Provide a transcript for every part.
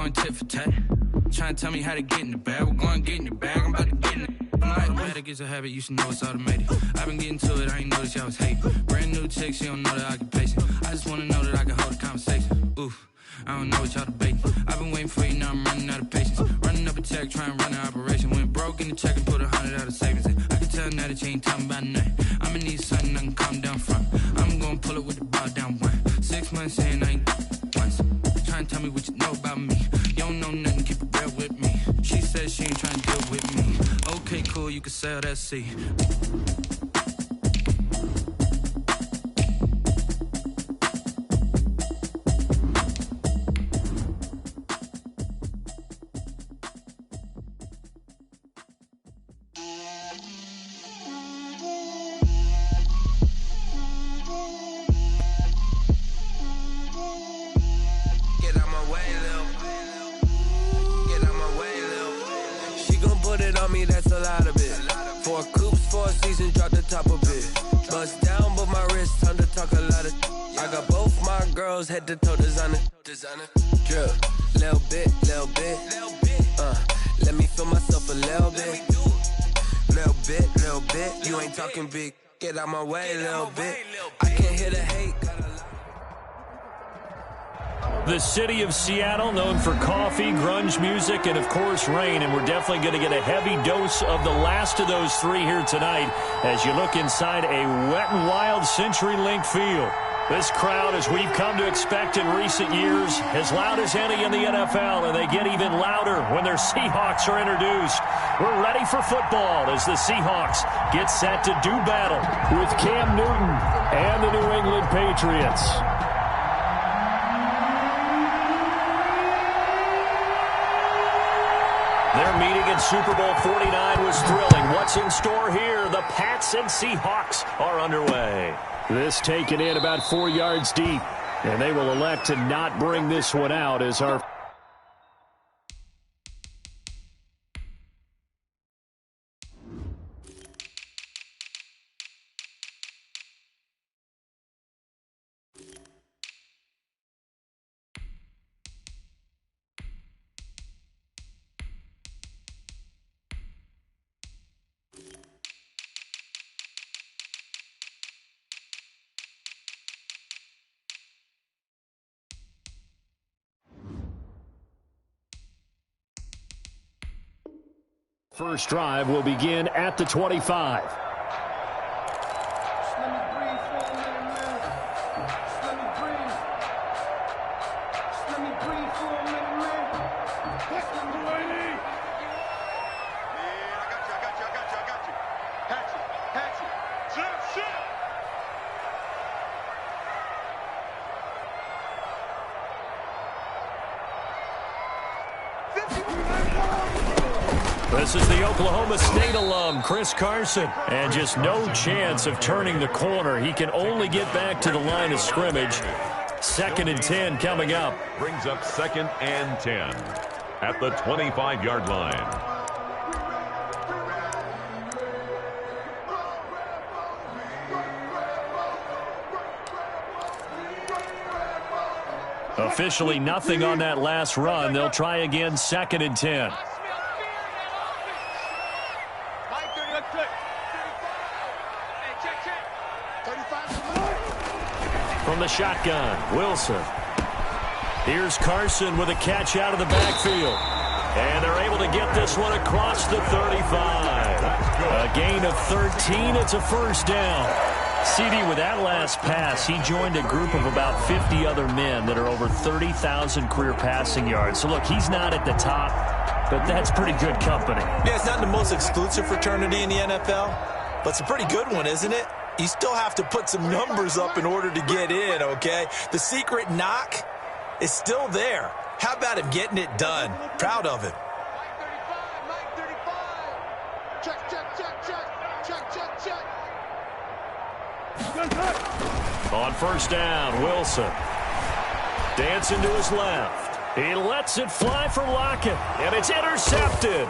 Going tit for tat. Trying to tell me how to get in the bag. We're going to get in the bag. I'm about to get in it. I'm like, automatic is a habit. You should know it's automated. I've been getting to it. I ain't noticed y'all was hating. Brand new chick. She don't know the occupation. I just want to know that I can hold a conversation. Oof. I don't know what y'all debating. I've been waiting for you. Now I'm running out of patience. Running up a check. Trying to run an operation. Went broke in the check and put 100 out of savings in. I can tell now that you ain't talking about nothing. I'ma need something I can calm down from. I'm going to pull it with the bar down one. 6 months in. I ain't once. Trying to tell me what you know about me. You don't know nothing, keep it real with me. She said she ain't trying to deal with me. Okay, cool, you can sell that seed. Head to toe designer, drip, little bit, let me feel myself a little bit, you ain't talking big, get out my way, little bit, I can't hear the hate. The city of Seattle, known for coffee, grunge music, and of course rain, and we're definitely going to get a heavy dose of the last of those three here tonight as you look inside a wet and wild CenturyLink field. This crowd, as we've come to expect in recent years, as loud as any in the NFL, and they get even louder when their Seahawks are introduced. We're ready for football as the Seahawks get set to do battle with Cam Newton and the New England Patriots. Their meeting in Super Bowl 49 was thrilling. What's in store here? The Pats and Seahawks are underway. This taken in about 4 yards deep, and they will elect to not bring this one out as our first drive will begin at the 25. This is the Oklahoma State alum, Chris Carson, and just no chance of turning the corner. He can only get back to the line of scrimmage. 2nd and 10 coming up. Brings up 2nd and 10 at the 25-yard line. Officially nothing on that last run. They'll try again, 2nd and 10. From the shotgun, Wilson. Here's Carson with a catch out of the backfield. And they're able to get this one across the 35. A gain of 13. It's a first down. CD, with that last pass, he joined a group of about 50 other men that are over 30,000 career passing yards. So, look, he's not at the top, but that's pretty good company. Yeah, it's not the most exclusive fraternity in the NFL, but it's a pretty good one, isn't it? You still have to put some numbers up in order to get in, okay? The secret knock is still there. How about him getting it done? Proud of him. Mike 35. Check. On first down, Wilson. Dancing to his left. He lets it fly for Lockett, and it's intercepted.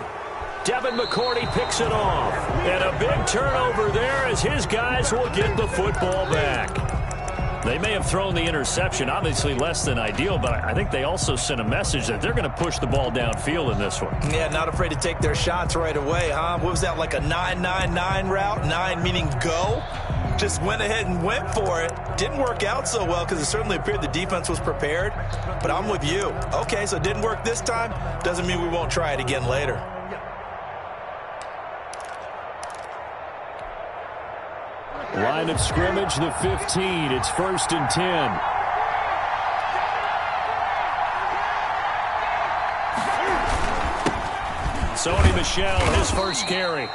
Devin McCourty picks it off. And a big turnover there as his guys will get the football back. They may have thrown the interception, obviously less than ideal, but I think they also sent a message that they're going to push the ball downfield in this one. Yeah, not afraid to take their shots right away, huh? What was that, like a 9-9-9 route? 9 meaning go? Just went ahead and went for it. Didn't work out so well because it certainly appeared the defense was prepared. But I'm with you. Okay, so it didn't work this time. Doesn't mean we won't try it again later. Line of scrimmage, the 15. It's 1st and 10. Sony Michel, his first carry.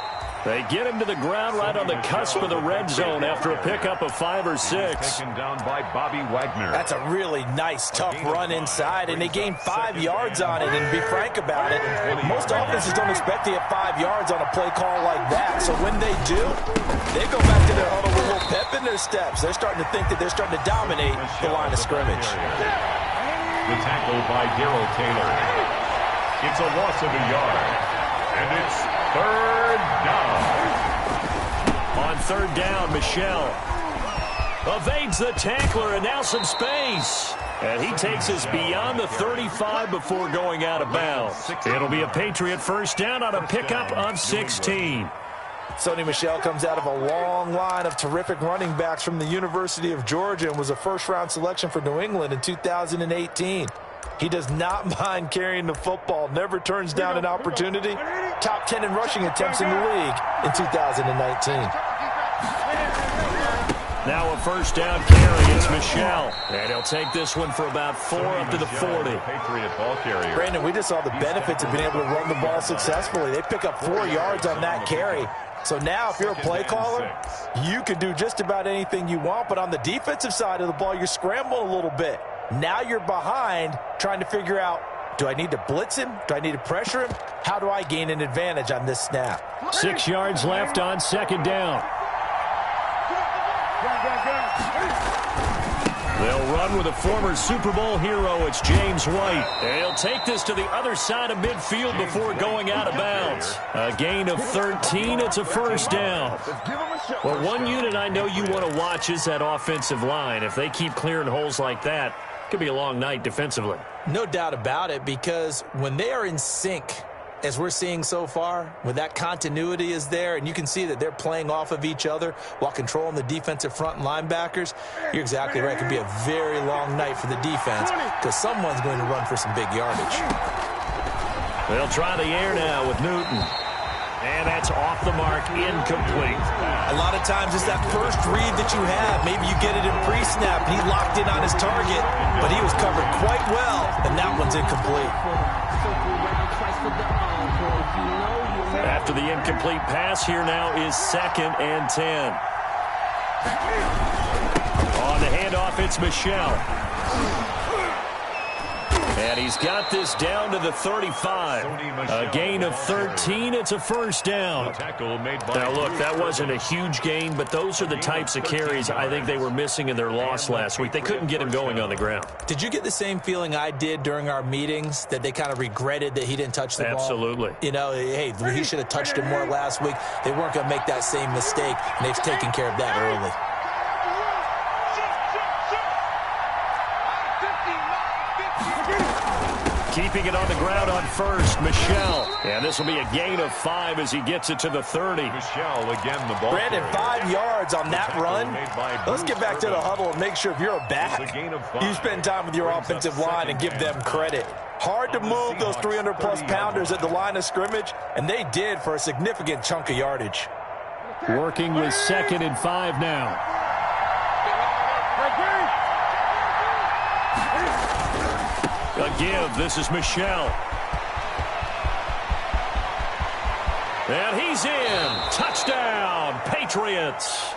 They get him to the ground right on the cusp of the red zone after a pickup of 5 or 6. Taken down by Bobby Wagner. That's a really nice, tough run inside, and they gained 5 yards on it. And to be frank about it, most offenses don't expect to get 5 yards on a play call like that. So when they do, they go back to their huddle with a little pep in their steps. They're starting to think that they're starting to dominate the line of scrimmage. The tackle by Darrell Taylor. It's a loss of a yard. And it's 3rd down. On 3rd down, Michel evades the tackler, and now some space. And he takes us beyond the 35 before going out of bounds. It'll be a Patriot first down on a pickup of 16. Sony Michel comes out of a long line of terrific running backs from the University of Georgia and was a first-round selection for New England in 2018. He does not mind carrying the football, never turns down an opportunity. Top 10 in rushing attempts in the league in 2019. Now a first down carry. It's Michel. And he'll take this one for about 4 up to the 40. Patriot ball carrier. Brandon, we just saw the benefits of being able to run the ball successfully. They pick up 4 yards on that carry. So now if you're a play caller, you can do just about anything you want. But on the defensive side of the ball, you're scrambling a little bit. Now you're behind trying to figure out, do I need to blitz him? Do I need to pressure him? How do I gain an advantage on this snap? 6 yards left on 2nd down. They'll run with a former Super Bowl hero. It's James White. And he'll take this to the other side of midfield before going out of bounds. A gain of 13. It's a first down. Well, one unit I know you want to watch is that offensive line. If they keep clearing holes like that, it could be a long night defensively. No doubt about it, because when they are in sync, as we're seeing so far, when that continuity is there and you can see that they're playing off of each other while controlling the defensive front and linebackers, you're exactly right. It could be a very long night for the defense because someone's going to run for some big yardage. They'll try the air now with Newton. And that's off the mark, incomplete. A lot of times it's that first read that you have. Maybe you get it in pre-snap, and he locked in on his target, but he was covered quite well, and that one's incomplete. After the incomplete pass, here now is 2nd and 10. On the handoff, it's Michel. And he's got this down to the 35. A gain of 13. It's a first down. Now, look, that wasn't a huge gain, but those are the types of carries I think they were missing in their loss last week. They couldn't get him going on the ground. Did you get the same feeling I did during our meetings, that they kind of regretted that he didn't touch the ball? Absolutely. You know, hey, he should have touched him more last week. They weren't going to make that same mistake, and they've taken care of that early. Keeping it on the ground on first, Michel. And this will be a gain of 5 as he gets it to the 30. Michel again, the ball. Brandon, 5 yards on that run. Let's get back to the huddle and make sure if you're a back, you spend time with your offensive line and give them credit. Hard to move those 300-plus pounders at the line of scrimmage, and they did for a significant chunk of yardage. Working with 2nd and 5 now. A give. This is Michel. And he's in. Touchdown, Patriots.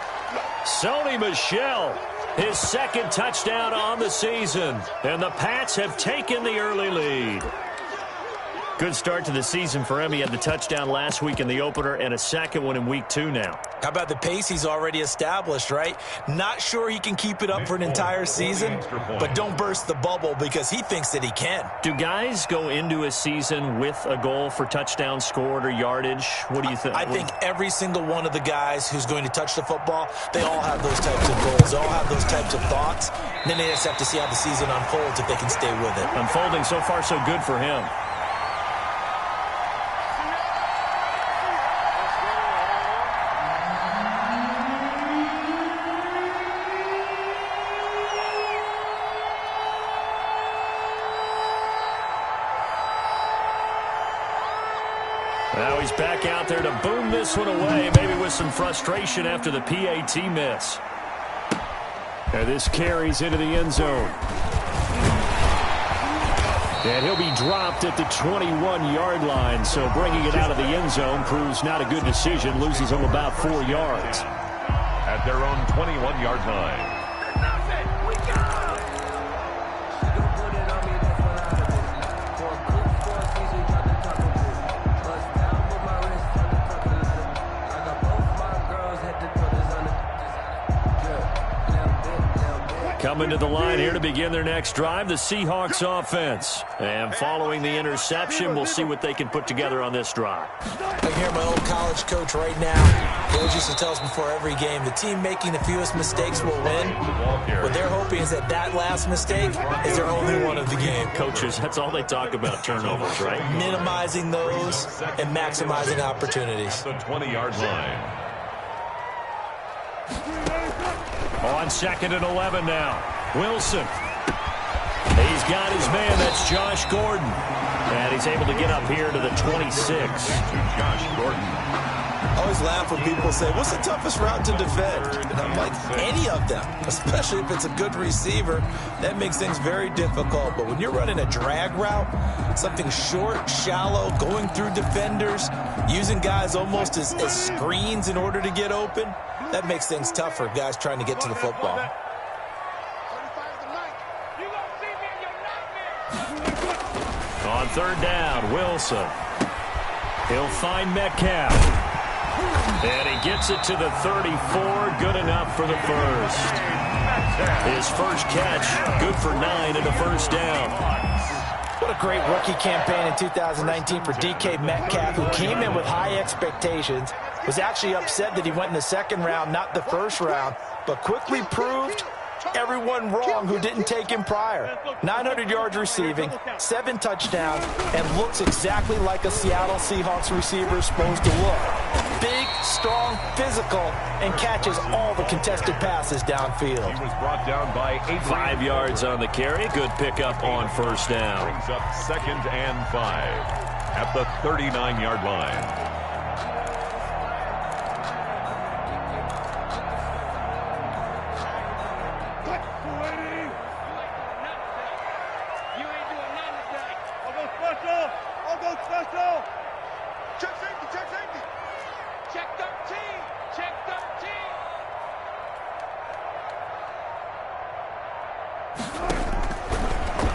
Sony Michel, his 2nd touchdown on the season. And the Pats have taken the early lead. Good start to the season for him. He had the touchdown last week in the opener and a second one in week 2 now. How about the pace he's already established, right? Not sure he can keep it up for an entire season, but don't burst the bubble because he thinks that he can. Do guys go into a season with a goal for touchdowns scored or yardage? What do you think? I think every single one of the guys who's going to touch the football, they all have those types of goals. They all have those types of thoughts. And then they just have to see how the season unfolds if they can stay with it. Unfolding so far so good for him. Now he's back out there to boom this one away, maybe with some frustration after the PAT miss. And this carries into the end zone. And he'll be dropped at the 21-yard line, so bringing it out of the end zone proves not a good decision, loses him about 4 yards. At their own 21-yard line. Coming to the line here to begin their next drive, the Seahawks offense. And following the interception, we'll see what they can put together on this drive. I hear my old college coach right now. Coach used to tell us before every game, the team making the fewest mistakes will win. What they're hoping is that last mistake is their only one of the game. Coaches, that's all they talk about, turnovers, right? Minimizing those and maximizing opportunities. The 20-yard line. On 2nd and 11 now. Wilson. He's got his man. That's Josh Gordon. And he's able to get up here to the 26. Josh Gordon. I always laugh when people say, what's the toughest route to defend? And I'm like, any of them, especially if it's a good receiver. That makes things very difficult. But when you're running a drag route, something short, shallow, going through defenders, using guys almost as screens in order to get open, that makes things tough for guys trying to get to the football. On 3rd down, Wilson. He'll find Metcalf. And he gets it to the 34. Good enough for the first. His first catch, good for 9 and a first down. What a great rookie campaign in 2019 for DK Metcalf, who came in with high expectations, was actually upset that he went in the 2nd round, not the 1st round, but quickly proved everyone wrong who didn't take him prior. 900 yards receiving, 7 touchdowns, and looks exactly like a Seattle Seahawks receiver is supposed to look. Big, strong, physical, and catches all the contested passes downfield. He was brought down by 5 yards on the carry. Good pickup on 1st down. Brings up 2nd and 5 at the 39-yard line.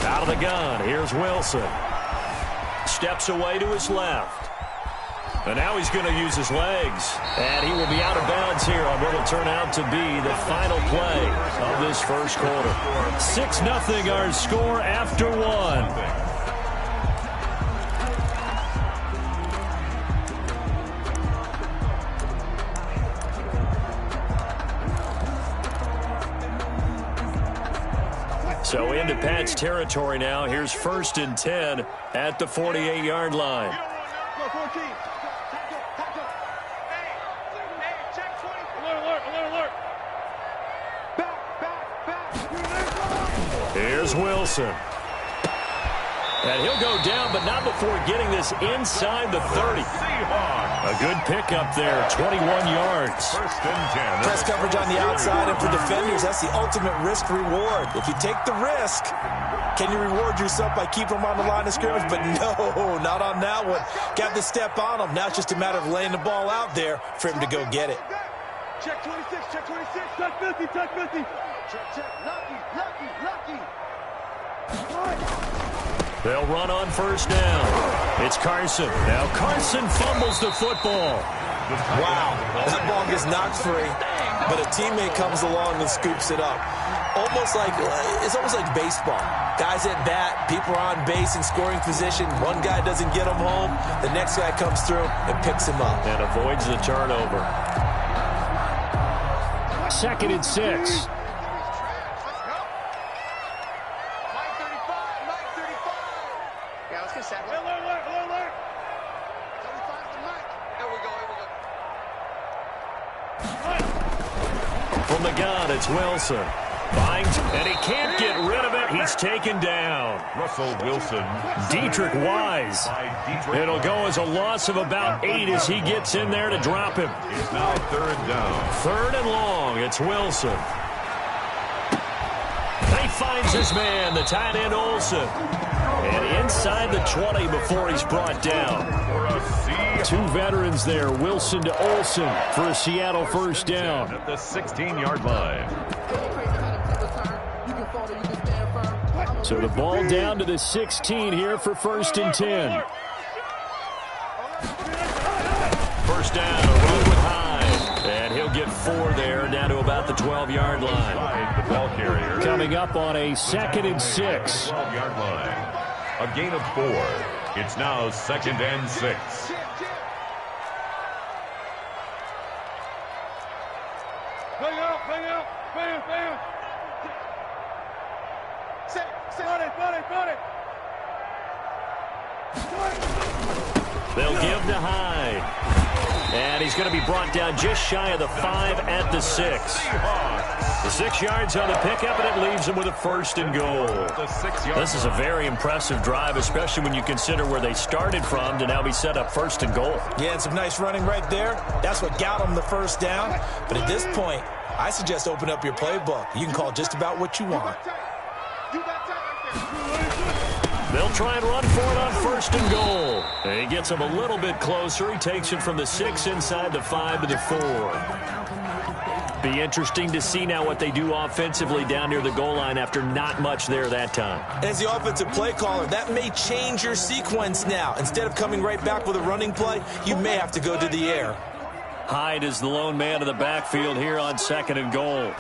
Out of the gun, here's Wilson. Steps away to his left. And now he's going to use his legs. And he will be out of bounds here on what will turn out to be the final play of this first quarter. 6-0 our score after 1. So into Pat's territory now. Here's 1st and 10 at the 48-yard line. Here's Wilson. And he'll go down, but not before getting this inside the 30. A good pickup there, 21 yards. 1st and 10. Press coverage on the outside, and for defenders, that's the ultimate risk-reward. If you take the risk, can you reward yourself by keeping them on the line of scrimmage? But no, not on that one. Got to step on them. Now it's just a matter of laying the ball out there for him to go get it. Check 26, check 26, check 50, check 50. Check, lucky. They'll run on first down. It's Carson. Now Carson fumbles the football. Wow, that ball gets knocked free, but a teammate comes along and scoops it up. It's almost like baseball. Guys at bat, people are on base in scoring position. One guy doesn't get him home. The next guy comes through and picks him up. And avoids the turnover. 2nd and 6. From the gun, it's Wilson. Finds, and he can't get rid of it. He's taken down. Russell Wilson. Dietrich Wise. It'll go as a loss of about 8 as he gets in there to drop him. It's now 3rd down. 3rd and long. It's Wilson. He finds his man, the tight end Olsen. And inside the 20 before he's brought down. 2 veterans there, Wilson to Olsen for a Seattle first down. At the 16-yard line. So the ball down to the 16 here for 1st and 10. First down, a run with Hyde. And he'll get 4 there, down to about the 12-yard line. The ball carrier. Coming up on a 2nd and 6. 12-yard line. A gain of 4. It's now 2nd and 6. Bang out, bam. They'll give to Hyde. And he's going to be brought down just shy of the 5 at the 6. The 6 yards on the pickup, and it leaves him with a 1st and goal. This is a very impressive drive, especially when you consider where they started from to now be set up 1st and goal. Yeah, and some nice running right there. That's what got them the first down. But at this point, I suggest open up your playbook. You can call just about what you want. They'll try and run for it on 1st and goal. And he gets him a little bit closer. He takes it from the 6 inside the 5 to the 4. Be interesting to see now what they do offensively down near the goal line after not much there that time. As the offensive play caller, that may change your sequence now. Instead of coming right back with a running play, you may have to go to the air. Hyde is the lone man in the backfield here on 2nd and goal.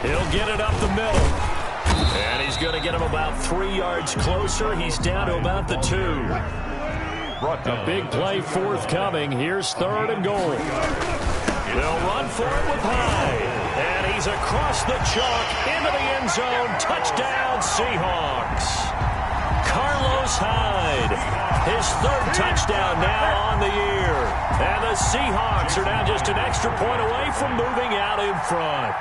He'll get it up the middle. And he's going to get him about 3 yards closer. He's down to about the 2. A big play forthcoming. Here's 3rd and goal. They'll run for it with Hyde. And he's across the chalk into the end zone. Touchdown, Seahawks. Carlos Hyde. His 3rd touchdown now on the year. And the Seahawks are now just an extra point away from moving out in front.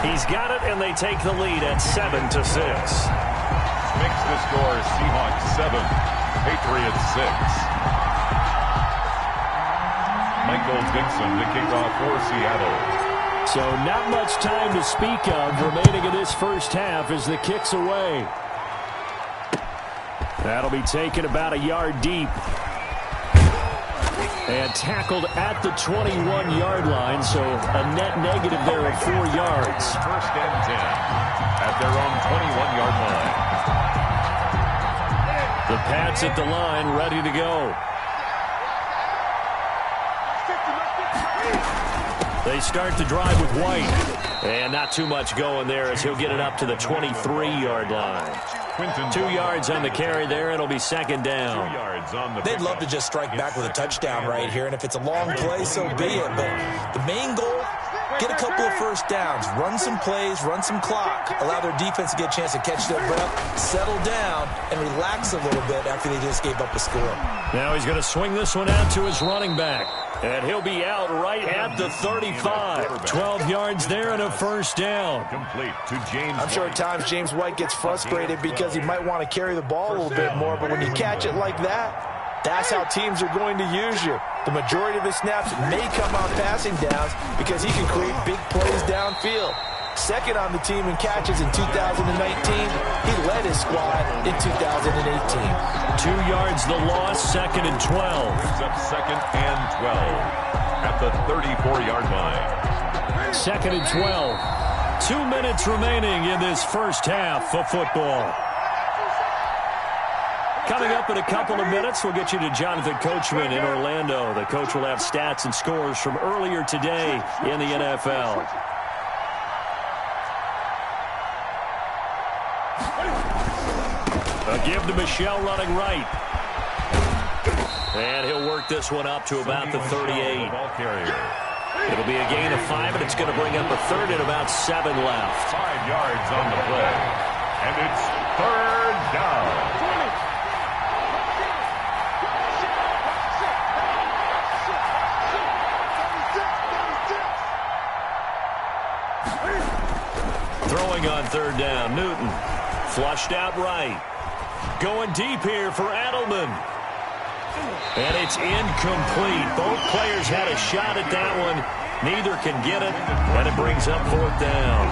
He's got it, and they take the lead at 7-6. Makes the score Seahawks 7, Patriots 6. Michael Dixon to kick off for Seattle. So not much time to speak of remaining in this first half as the kick's away. That'll be taken about a yard deep. And tackled at the 21-yard line, so a net negative there of 4 yards. 1st and 10 at their own 21-yard line. The Pats at the line, ready to go. They start the drive with White. And not too much going there as he'll get it up to the 23-yard line. 2 yards on the carry there. It'll be 2nd down. 2 yards on the They'd love to just strike back with a touchdown right here, and if it's a long play, so be it. But the main goal, get a couple of first downs, run some plays, run some clock, allow their defense to get a chance to catch their breath, settle down, and relax a little bit after they just gave up a score. Now he's going to swing this one out to his running back. And he'll be out right at the 35. 12 yards there and a first down. Complete to James. I'm sure at times James White gets frustrated because he might want to carry the ball a little bit more, but when you catch it like that, that's how teams are going to use you. The majority of his snaps may come on passing downs because he can create big plays downfield. Second on the team in catches in 2019. He led his squad in 2018. 2 yards the loss, 2nd and 12. Brings up 2nd and 12 at the 34-yard line. 2nd and 12. 2 minutes remaining in this first half of football. Coming up in a couple of minutes, we'll get you to Jonathan Coachman in Orlando. The coach will have stats and scores from earlier today in the NFL. A give to Michel running right. And he'll work this one up to about the 38. It'll be a gain of 5, and it's going to bring up a third and about 7 left. 5 yards on the play. And it's 3rd down. Throwing on 3rd down, Newton. Flushed out right. Going deep here for Adelman. And it's incomplete. Both players had a shot at that one. Neither can get it, and it brings up 4th down.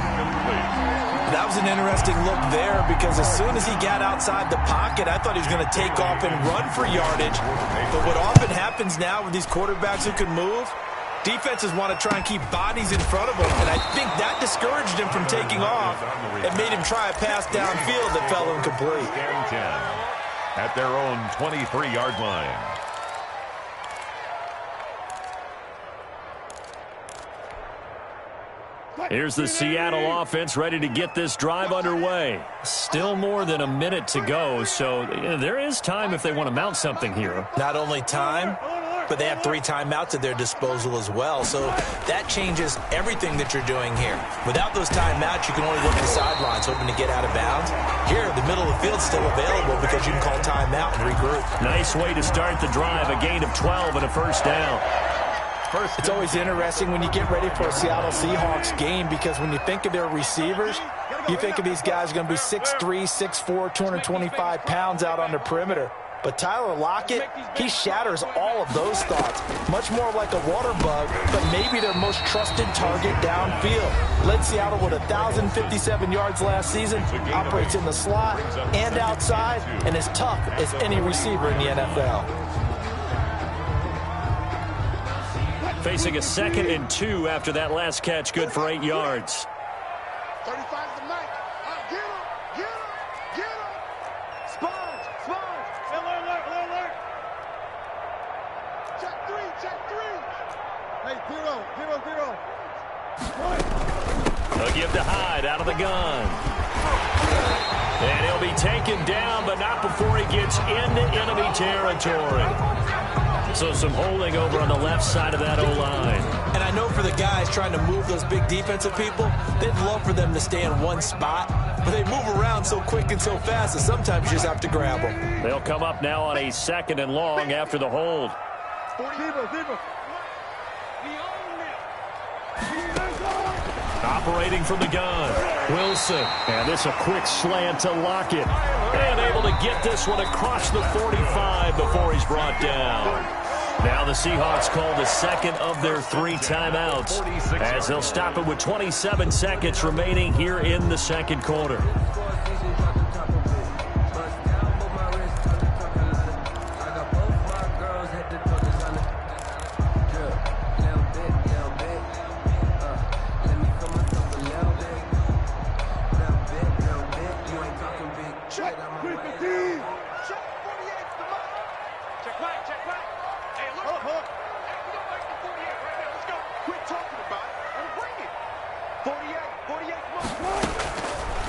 That was an interesting look there because as soon as he got outside the pocket, I thought he was going to take off and run for yardage. But what often happens now with these quarterbacks who can move, defenses want to try and keep bodies in front of them, and I think that discouraged him from taking off and made him try a pass downfield that fell incomplete. 10 at their own 23-yard line. Here's the Seattle offense ready to get this drive underway. Still more than a minute to go, so there is time if they want to mount something here. Not only time, but they have 3 timeouts at their disposal as well, so that changes everything that you're doing here. Without those timeouts, you can only look at the sidelines hoping to get out of bounds. Here, the middle of the field's still available because you can call timeout and regroup. Nice way to start the drive, a gain of 12 and a 1st down. It's always interesting when you get ready for a Seattle Seahawks game because when you think of their receivers, you think of these guys going to be 6'3", 6'4", 225 pounds out on the perimeter. But Tyler Lockett, he shatters all of those thoughts. Much more like a water bug, but maybe their most trusted target downfield. Led Seattle with 1,057 yards last season, operates in the slot and outside, and is tough as any receiver in the NFL. Facing a 2nd and 2 after that last catch, good for 8 yards. 35 to Mike. Get him. Sponge. Alert. Check 3. Hey, 0. A give to Hyde out of the gun. And he'll be taken down, but not before he gets into enemy territory. So some holding over on the left side of that O-line. And I know for the guys trying to move those big defensive people, they'd love for them to stay in one spot, but they move around so quick and so fast that sometimes you just have to grab them. They'll come up now on a 2nd and long after the hold. Operating from the gun, Wilson. And this a quick slant to Lockett. And able to get this one across the 45 before he's brought down. Now the Seahawks call the 2nd of their 3 timeouts as they'll stop it with 27 seconds remaining here in the 2nd quarter.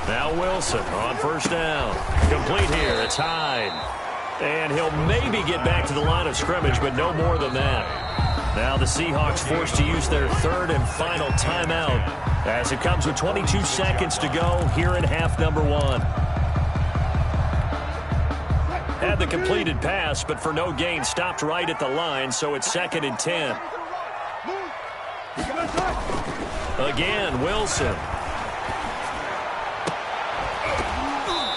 Now Wilson on 1st down. Complete here. It's Hyde. And he'll maybe get back to the line of scrimmage, but no more than that. Now the Seahawks forced to use their 3rd and final timeout as it comes with 22 seconds to go here in half number 1. Had the completed pass, but for no gain, stopped right at the line, so it's 2nd and 10. Again, Wilson.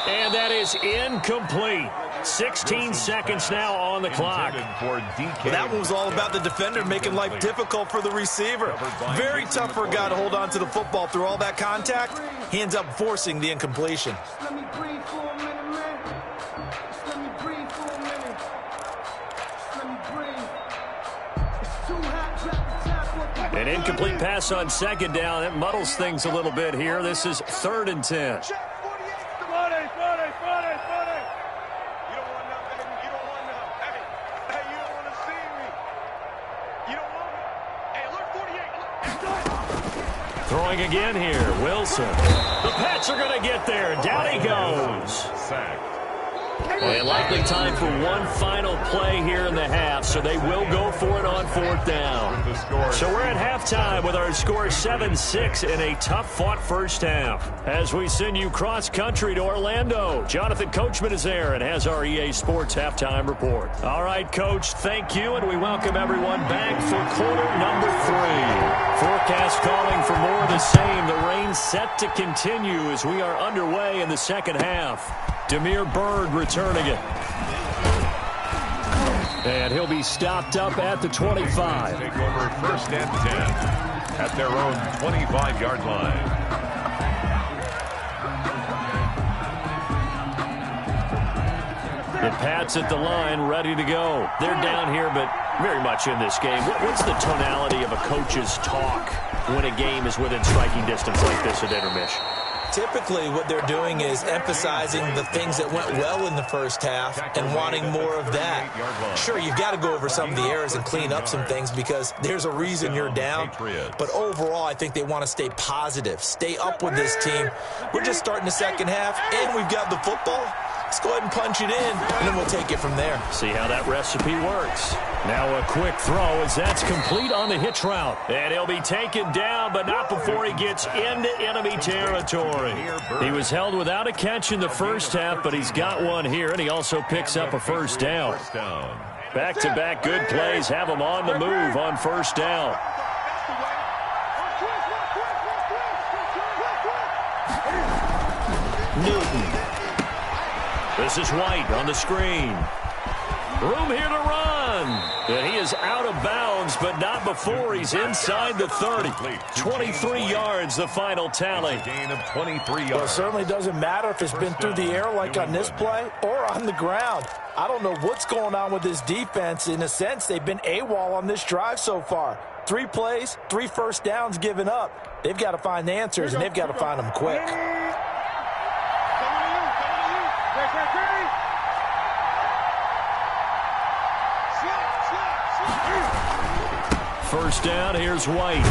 And that is incomplete. 16 seconds now on the clock. That one was all about the defender making life difficult for the receiver. Very tough for a guy to hold on to the football through all that contact. He ends up forcing the incompletion. An incomplete pass on second down. That muddles things a little bit here. This is 3rd and 10. Throwing again here, Wilson. The Pats are going to get there. Down he goes. Sacked. And likely time for one final play here in the half, so they will go for it on 4th down. So we're at halftime with our score 7-6 in a tough-fought first half. As we send you cross-country to Orlando, Jonathan Coachman is there and has our EA Sports halftime report. All right, Coach, thank you, and we welcome everyone back for quarter number 3. Forecast calling for more of the same. The rain set to continue as we are underway in the second half. Demir Bird returning it. And he'll be stopped up at the 25. Take over 1st and 10 at their own 25-yard line. The Pats at the line, ready to go. They're down here, but very much in this game. What's the tonality of a coach's talk when a game is within striking distance like this at intermission? Typically, what they're doing is emphasizing the things that went well in the first half and wanting more of that. Sure, you've got to go over some of the errors and clean up some things because there's a reason you're down. But overall, I think they want to stay positive, stay up with this team. We're just starting the second half, and we've got the football. Let's go ahead and punch it in, and then we'll take it from there. See how that recipe works. Now a quick throw as that's complete on the hitch route. And he'll be taken down, but not before he gets into enemy territory. He was held without a catch in the first half, but he's got one here, and he also picks up a first down. Back-to-back good plays have him on the move on 1st down. Newton. This is White on the screen. Room here to run. And he is out of bounds, but not before he's inside the 30. 23 yards, the final tally. Gain of 23 yards. Well, it certainly doesn't matter if it's been through the air like on this play or on the ground. I don't know what's going on with this defense. In a sense, they've been AWOL on this drive so far. 3 plays, 3 first downs given up. They've got to find the answers, and they've got to find them quick. First down, here's White.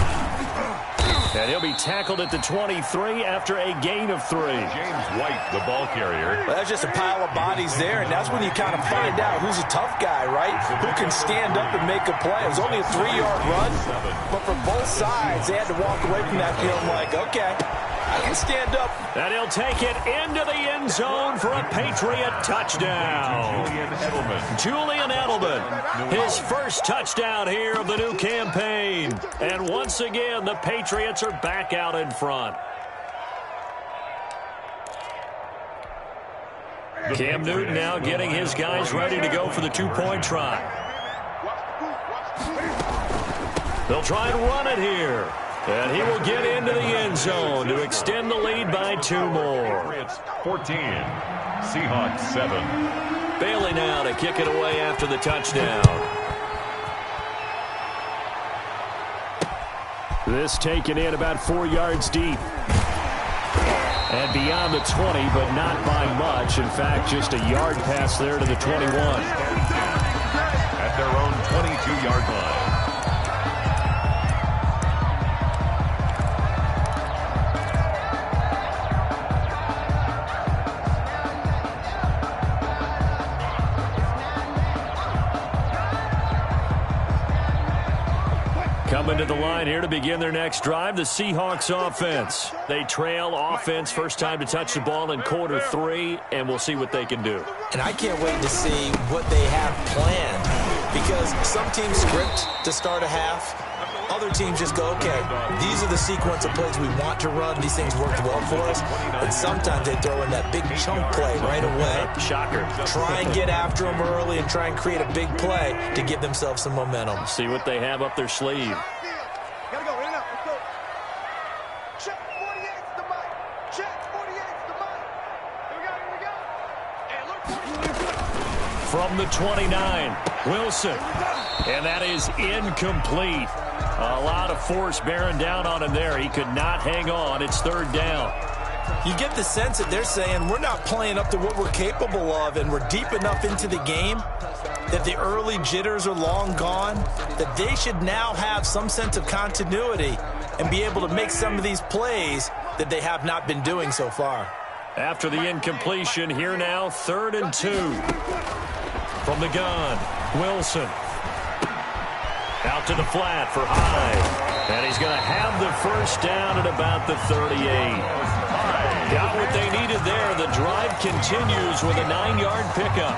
And he'll be tackled at the 23 after a gain of 3. James White, the ball carrier. Well, that's just a pile of bodies there, and that's when you kind of find out who's a tough guy, right? Who can stand up and make a play. It was only a 3-yard run, but for both sides, they had to walk away from that field like, okay, I can stand up. And he'll take it into the end zone for a Patriot touchdown. Julian Edelman, his first touchdown here of the new campaign. And once again, the Patriots are back out in front. Cam Newton now getting his guys ready to go for the 2-point try. They'll try and run it here. And he will get into the end zone to extend the lead by 2 more. Patriots 14, Seahawks 7. Bailey now to kick it away after the touchdown. This taken in about 4 yards deep. And beyond the 20, but not by much. In fact, just a yard pass there to the 21. At their own 22-yard line. Coming to the line here to begin their next drive, the Seahawks offense. They trail offense, first time to touch the ball in quarter 3, and we'll see what they can do. And I can't wait to see what they have planned, because some teams script to start a half. Other teams just go, okay, these are the sequence of plays we want to run. These things worked well for us. And sometimes they throw in that big chunk play right away. Shocker. Try and get after them early and try and create a big play to give themselves some momentum. See what they have up their sleeve. Gotta go, in and out, let's go. Check 48's the mic. Check 48's the mic. Here we go. And look, 48. From the 29, Wilson. And that is incomplete. A lot of force bearing down on him there. He could not hang on. It's third down. You get the sense that they're saying we're not playing up to what we're capable of, and we're deep enough into the game that the early jitters are long gone, that they should now have some sense of continuity and be able to make some of these plays that they have not been doing so far. After the incompletion, here now, 3rd and 2. From the gun, Wilson. Out to the flat for Hyde. And he's going to have the first down at about the 38. Got what they needed there. The drive continues with a 9-yard pickup.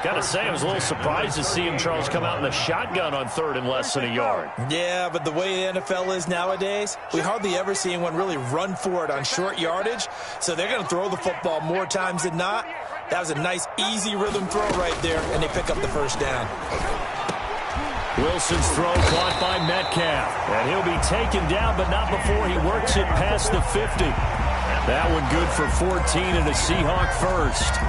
Got to say, I was a little surprised to see him, Charles, come out in the shotgun on 3rd and less than a yard. Yeah, but the way the NFL is nowadays, we hardly ever see anyone really run for it on short yardage. So they're going to throw the football more times than not. That was a nice, easy rhythm throw right there, and they pick up the first down. Wilson's throw caught by Metcalf. And he'll be taken down, but not before he works it past the 50. That one good for 14 and a Seahawk first.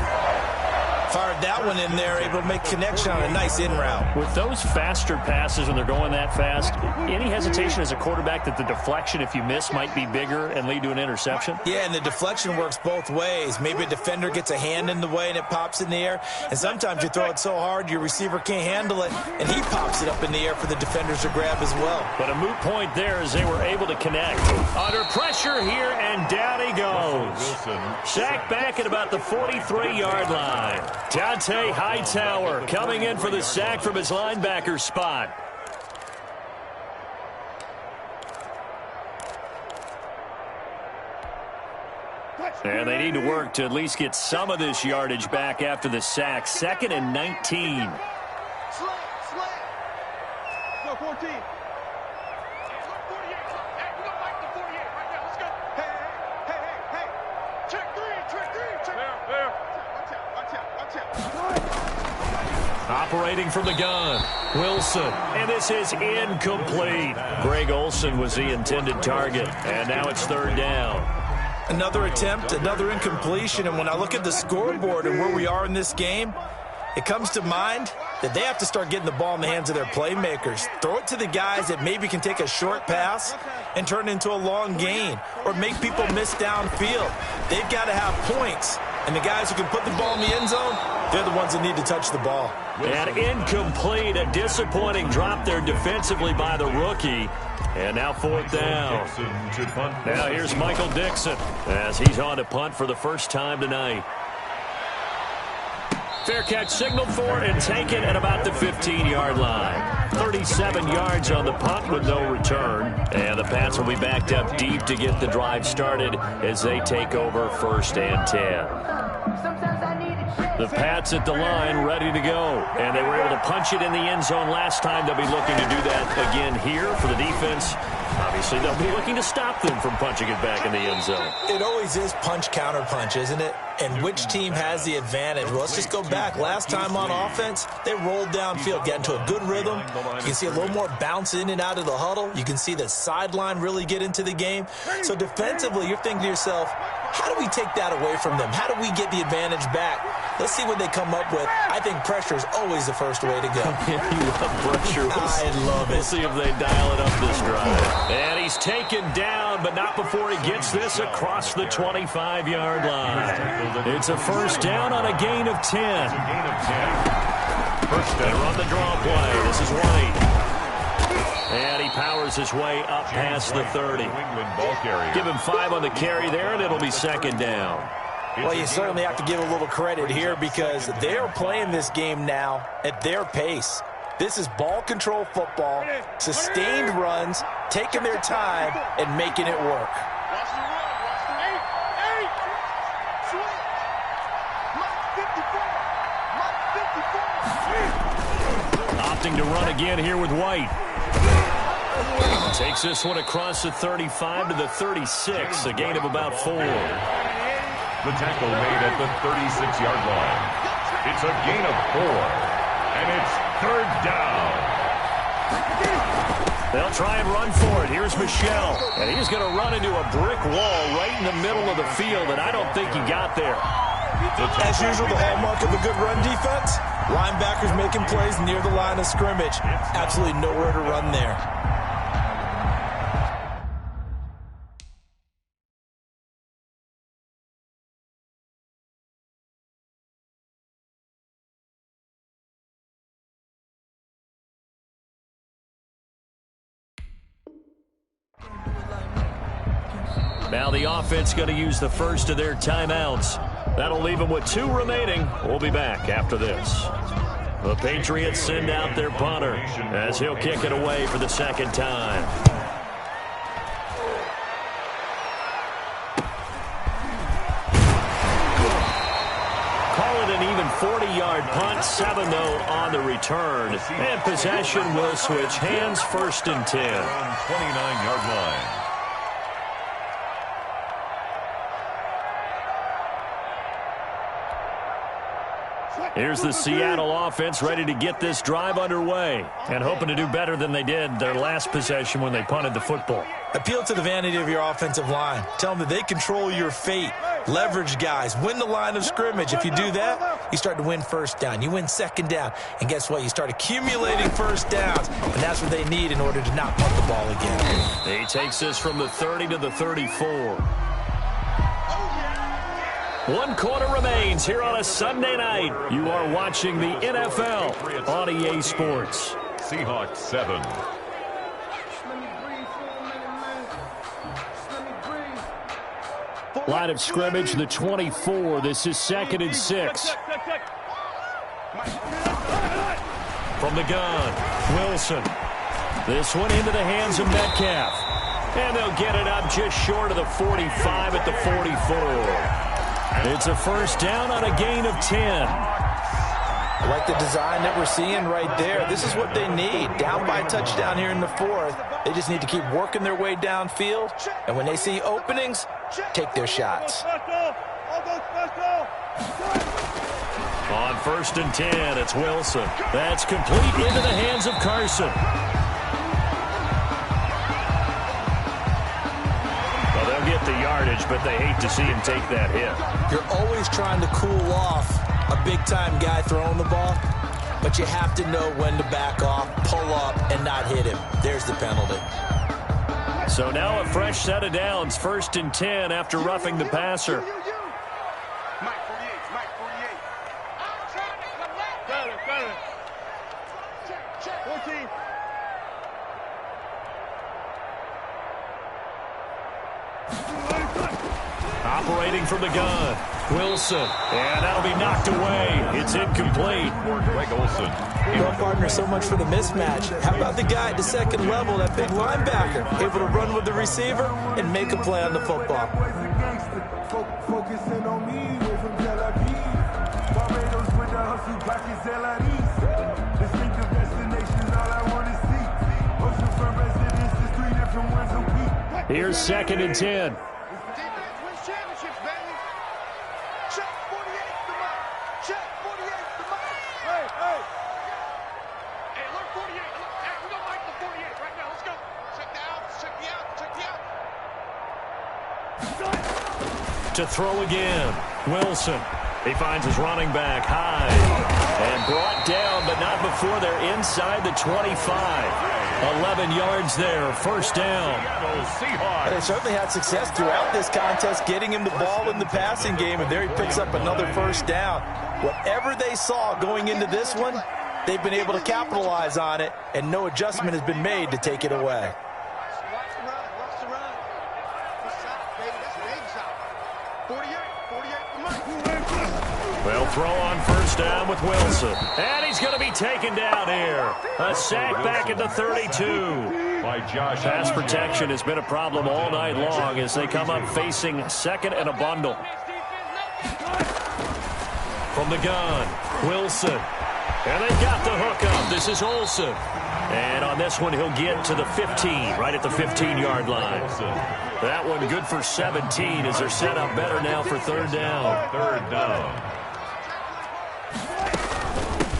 Fired that one in there, able to make connection on a nice in route. With those faster passes when they're going that fast, any hesitation as a quarterback that the deflection, if you miss, might be bigger and lead to an interception? Yeah, and the deflection works both ways. Maybe a defender gets a hand in the way and it pops in the air. And sometimes you throw it so hard your receiver can't handle it, and he pops it up in the air for the defenders to grab as well. But a moot point there as they were able to connect. Under pressure here, and down he goes. Sacked back at about the 43-yard line. Dante Hightower coming in for the sack from his linebacker spot. And they need to work to at least get some of this yardage back after the sack. 2nd and 19. Slant. Go 14. Operating from the gun, Wilson, and this is incomplete. Greg Olsen was the intended target, and now it's 3rd down. Another attempt, another incompletion, and when I look at the scoreboard and where we are in this game, it comes to mind that they have to start getting the ball in the hands of their playmakers. Throw it to the guys that maybe can take a short pass and turn it into a long gain or make people miss downfield. They've got to have points, and the guys who can put the ball in the end zone, they're the ones that need to touch the ball. And incomplete, a disappointing drop there defensively by the rookie. And now 4th down. Now here's Michael Dixon as he's on to punt for the first time tonight. Fair catch signaled for and taken at about the 15-yard line. 37 yards on the punt with no return. And the Pats will be backed up deep to get the drive started as they take over 1st and 10. The Pats at the line ready to go. And they were able to punch it in the end zone last time. They'll be looking to do that again here for the defense. Obviously, they'll be looking to stop them from punching it back in the end zone. It always is punch-counter-punch, isn't it? And which team has the advantage? Well, let's just go back. Last time on offense, they rolled downfield, got into a good rhythm. You can see a little more bounce in and out of the huddle. You can see the sideline really get into the game. So defensively, you're thinking to yourself, how do we take that away from them? How do we get the advantage back? Let's see what they come up with. I think pressure is always the first way to go. You love pressure. I love it. We'll see if they dial it up this drive. And he's taken down, but not before he gets this across the 25-yard line. It's a first down on a gain of 10. First down on the draw play. This is White. And he powers his way up past the 30. Give him 5 on the carry there, and it'll be 2nd down. Well, you certainly have to give a little credit here because they are playing this game now at their pace. This is ball control football, sustained runs, taking their time, and making it work. Opting to run again here with White. Takes this one across the 35 to the 36, a gain of about 4. The tackle made at the 36-yard line. It's a gain of 4, and it's 3rd down. They'll try and run for it. Here's Michel, and he's going to run into a brick wall right in the middle of the field, and I don't think he got there. As usual, the hallmark of a good run defense, Linebackers making plays near the line of scrimmage. Absolutely nowhere to run there. Now the offense going to use the first of their timeouts. That'll leave them with 2 remaining. We'll be back after this. The Patriots send out their punter as he'll kick it away for the second time. Call it an even 40-yard punt, 7 though on the return. And possession will switch hands, 1st and 10. 29-yard line. Here's the Seattle offense ready to get this drive underway and hoping to do better than they did their last possession when they punted the football. Appeal to the vanity of your offensive line. Tell them that they control your fate. Leverage guys. Win the line of scrimmage. If you do that, you start to win 1st down. You win 2nd down. And guess what? You start accumulating 1st downs. And that's what they need in order to not punt the ball again. He takes this from the 30 to the 34. 1 quarter remains here on a Sunday night. You are watching the NFL on EA Sports. Seahawks 7. Line of scrimmage, the 24. This is 2nd and 6. From the gun, Wilson. This one into the hands of Metcalf. And they'll get it up just short of the 45 at the 44. It's a 1st down on a gain of 10. I like the design that we're seeing right there. This is what they need. Down by a touchdown here in the 4th. They just need to keep working their way downfield. And when they see openings, take their shots. On 1st and 10, it's Wilson. That's complete into the hands of Carson. Get the yardage, but they hate to see him take that hit. You're always trying to cool off a big-time guy throwing the ball, but you have to know when to back off, pull up, and not hit him. There's the penalty. So now a fresh set of downs, 1st and 10 after roughing the passer. Mike 48, Mike 48. Got it. Check. 14. Operating from the gun, Wilson. And that'll be knocked away. It's incomplete. Greg Olsen. Well, partner, so much for the mismatch. How about the guy at the 2nd level, that big linebacker, able to run with the receiver and make a play on the football? Focusing on me, way from Tel Aviv. Barbados with the hustle, back in Tel Aviv. Distinctive destinations, all I want to see. Oceanfront residences, 3 different ones a week. Here's 2nd and 10. To throw again, Wilson. He finds his running back high and brought down, but not before they're inside the 25. 11 yards there, 1st down. They certainly had success throughout this contest, getting him the ball in the passing game, and there he picks up another 1st down. Whatever they saw going into this one, they've been able to capitalize on it, and no adjustment has been made to take it away. They'll throw on 1st down with Wilson. And he's going to be taken down here. A sack back at the 32. By Josh. Pass protection has been a problem all night long as they come up facing 2nd and a bundle. From the gun, Wilson. And they've got the hook up. This is Olsen. And on this one, he'll get to the 15, right at the 15-yard line. That one good for 17 as they're set up better now for 3rd down. 3rd down.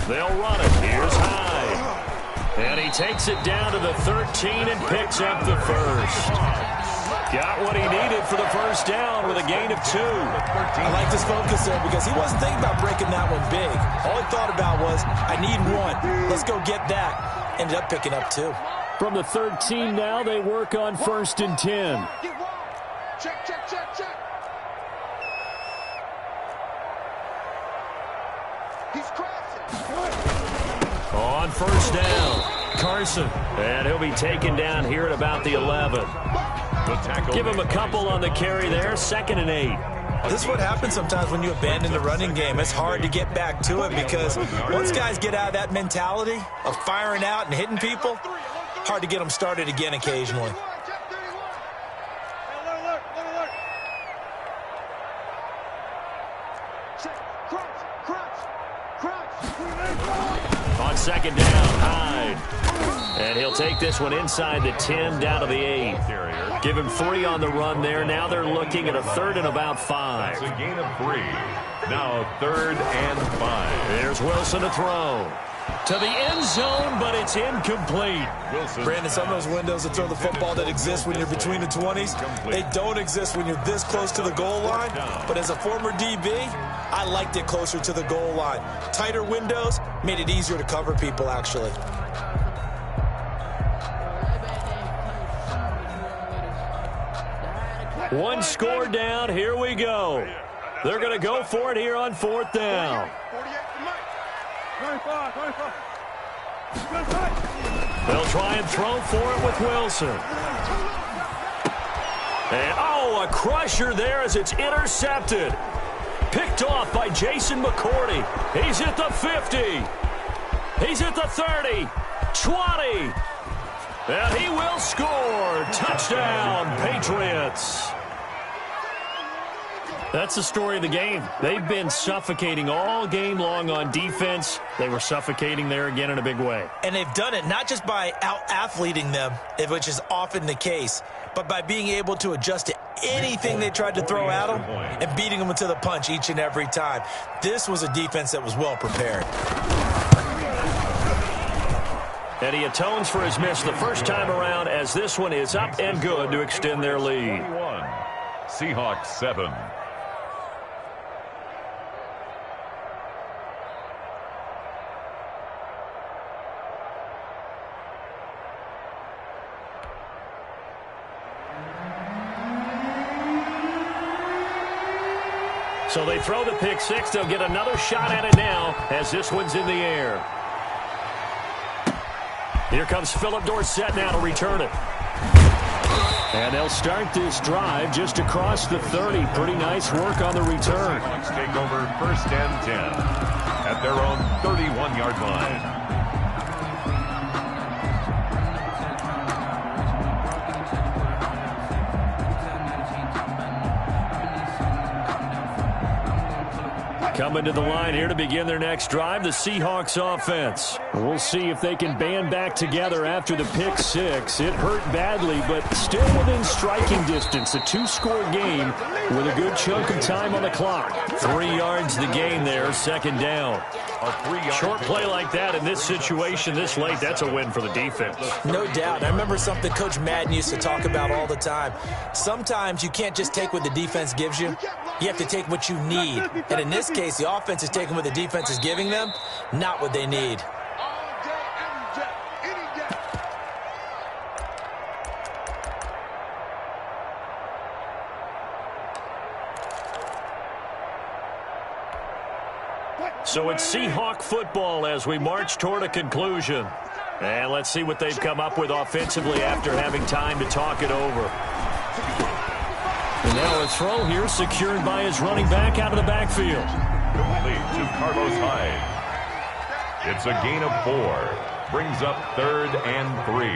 They'll run it. Here's Hyde. And he takes it down to the 13 and picks up the 1st. Got what he needed for the first down with a gain of 2. I like this focus there because he wasn't thinking about breaking that one big. All he thought about was, I need 1. Let's go get that. Ended up picking up 2. From the 13 now, they work on 1st and 10. Check, check, check, check. He's crashing. On 1st down, Carson. And he'll be taken down here at about the 11. Give him a couple on the carry there, 2nd and 8. This is what happens sometimes when you abandon the running game. It's hard to get back to it because once guys get out of that mentality of firing out and hitting people, hard to get them started again occasionally. On 2nd down, Hyde. And he'll take this one inside the 10 down to the 8. Give him 3 on the run there. Now they're looking at a 3rd and about 5. That's a gain of 3. Now 3rd and 5. There's Wilson to throw. To the end zone, but it's incomplete. Brandon, some of those windows to throw the football that exist when you're between the 20s, they don't exist when you're this close to the goal line. But as a former DB, I liked it closer to the goal line. Tighter windows made it easier to cover people, actually. One score down. Here we go. They're going to go for it here on 4th down. They'll try and throw for it with Wilson. And, oh, a crusher there as it's intercepted. Picked off by Jason McCourty. He's at the 50. He's at the 30. 20. And he will score. Touchdown, Patriots. That's the story of the game. They've been suffocating all game long on defense. They were suffocating there again in a big way. And they've done it not just by out-athleting them, which is often the case, but by being able to adjust to anything they tried to throw at them and beating them to the punch each and every time. This was a defense that was well prepared. And he atones for his miss the first time around as this one is up and good to extend their lead. Seahawks 7. So they throw the pick 6. They'll get another shot at it now as this one's in the air. Here comes Philip Dorsett now to return it. And they'll start this drive just across the 30. Pretty nice work on the return. Seahawks take over 1st and 10 at their own 31-yard line. Coming to the line here to begin their next drive, the Seahawks offense. We'll see if they can band back together after the pick 6. It hurt badly, but still within striking distance. A 2-score game with a good chunk of time on the clock. 3 yards the gain there, 2nd down. Short play like that in this situation this late, that's a win for the defense. No doubt. I remember something Coach Madden used to talk about all the time. Sometimes you can't just take what the defense gives you. You have to take what you need. And in this case, the offense is taking what the defense is giving them, not what they need. So it's Seahawk football as we march toward a conclusion. And let's see what they've come up with offensively after having time to talk it over. And now a throw here secured by his running back out of the backfield. Complete to Carlos Hyde. It's a gain of 4. Brings up 3rd and 3.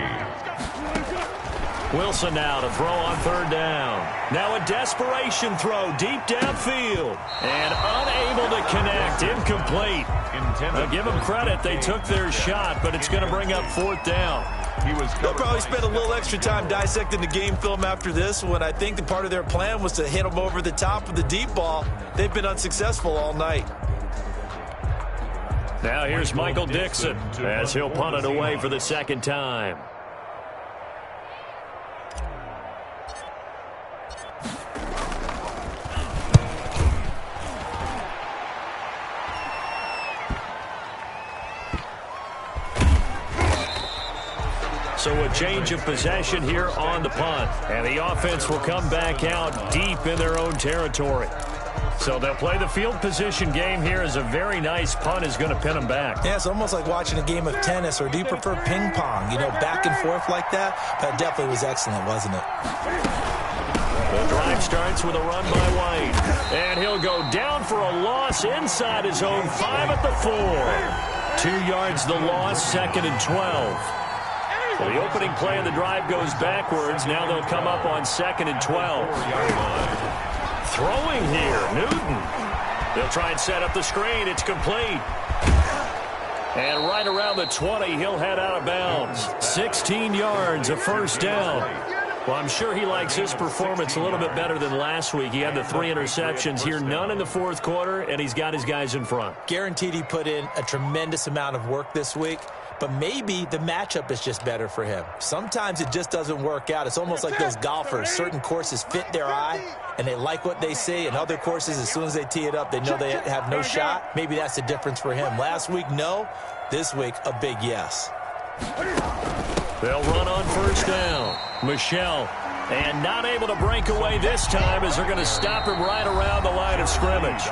Wilson now to throw on 3rd down. Now a desperation throw deep downfield. And unable to connect. Incomplete. Now give them credit. They took their shot, but it's going to bring up 4th down. They'll probably spend a little extra time dissecting the game film after this one. I think the part of their plan was to hit them over the top with the deep ball. They've been unsuccessful all night. Now here's Michael Dixon as he'll punt it away for the 2nd time. a change of possession here on the punt. And the offense will come back out deep in their own territory. So they'll play the field position game here as a very nice punt is going to pin them back. Yeah, it's almost like watching a game of tennis, or do you prefer ping pong? You know, back and forth like that? That definitely was excellent, wasn't it? The drive starts with a run by White. And he'll go down for a loss inside his own 5 at the 4. 2 yards the loss, 2nd and 12. So the opening play of the drive goes backwards. Now they'll come up on 2nd and 12. Throwing here, Newton. They'll try and set up the screen. It's complete. And right around the 20, he'll head out of bounds. 16 yards, a first down. Well, I'm sure he likes his performance a little bit better than last week. He had the 3 interceptions here, none in the fourth quarter, and he's got his guys in front. Guaranteed he put in a tremendous amount of work this week, but maybe the matchup is just better for him. Sometimes it just doesn't work out. It's almost like those golfers. Certain courses fit their eye, and they like what they see, and other courses, as soon as they tee it up, they know they have no shot. Maybe that's the difference for him. Last week, no. This week, a big yes. They'll run on first down. Michelle, and not able to break away this time as they're going to stop him right around the line of scrimmage.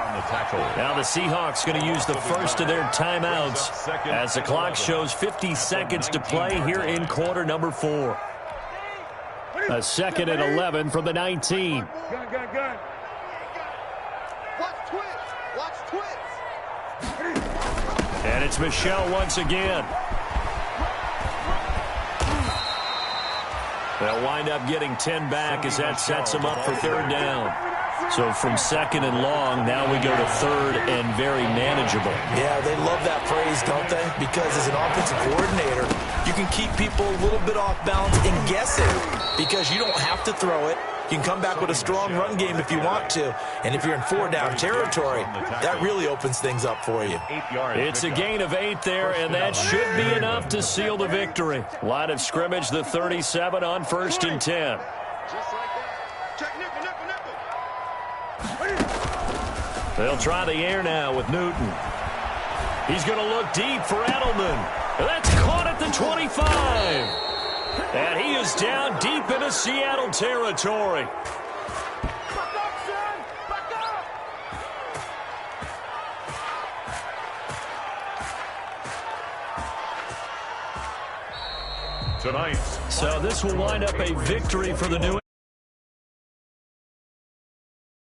Now the Seahawks going to use the first of their timeouts as the clock shows 50 seconds to play here in quarter number 4. A 2nd and 11 from the 19. Gun. Watch twits. Watch twits. And it's Michelle once again. They'll wind up getting 10 back as that sets them up for 3rd down. So from 2nd and long, now we go to 3rd and very manageable. Yeah, they love that phrase, don't they? Because as an offensive coordinator, you can keep people a little bit off balance and guessing because you don't have to throw it. You can come back with a strong run game if you want to. And if you're in 4-down territory, that really opens things up for you. It's a gain of 8 there, and that should be enough to seal the victory. Line of scrimmage, the 37 on 1st and 10. Check nickel. They'll try the air now with Newton. He's going to look deep for Edelman. That's caught at the 25. And he is down deep into Seattle territory. Tonight. So this will wind up a victory for the New